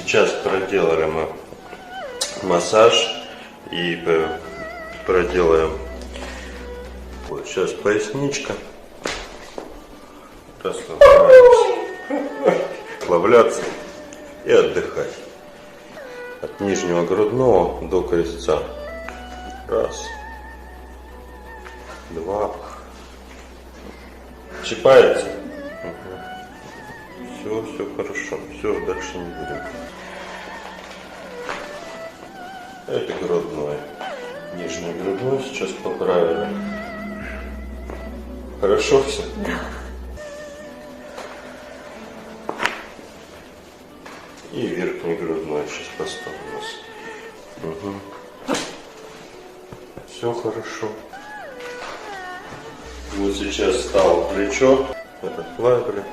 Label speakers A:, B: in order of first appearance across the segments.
A: Сейчас проделали мы массаж и проделаем вот сейчас поясничка. Расслабляться и отдыхать от нижнего грудного до крестца. Раз, два. Чипается. Угу. Все хорошо. Все, дальше не будем. Это грудной. Нижний грудной сейчас поправили. Хорошо все?
B: Да.
A: И верхний грудной сейчас поставлю нас. Угу. Все хорошо. Вот сейчас стало плечо. Расслабили.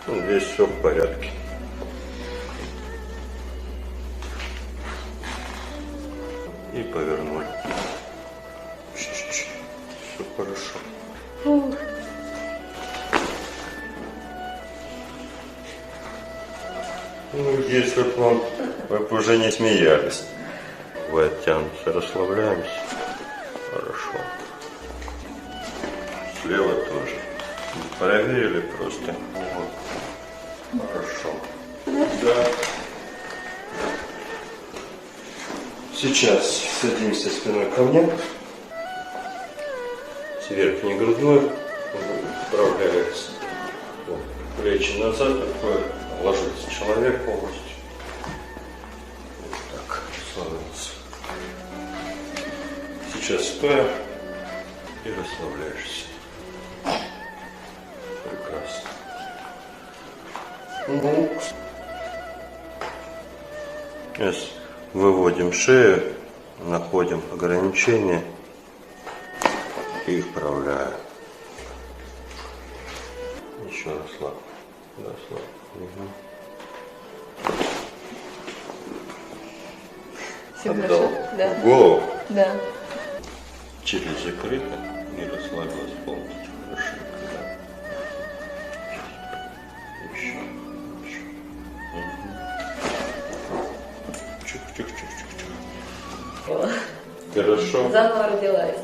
A: Ну, здесь все в порядке. И повернули. Чуть-чуть. Все хорошо. Ну, если бы вам, вы бы уже не смеялись. Вы оттянутся, расслабляемся. Хорошо. Слева тоже. Проверили просто. Вот. Хорошо. Да. Сейчас садимся спиной ко мне. С верхней грудной вправляется. Вот. Плечи назад, такое ложится человек полностью. Вот так, расслабился. Сейчас стоя и расслабляешься. Прекрасно. Угу. Сейчас выводим шею, находим ограничения и вправляем. Еще расслабь. Расслабь. Угу.
B: Все
A: Отдал
B: хорошо? Да.
A: голову.
B: Да.
A: Через закрыто и расслабилась полностью. Хорошо. Да. Еще. Угу. Чух-чух-чух-чух-чух. Хорошо.
B: Заново родилась.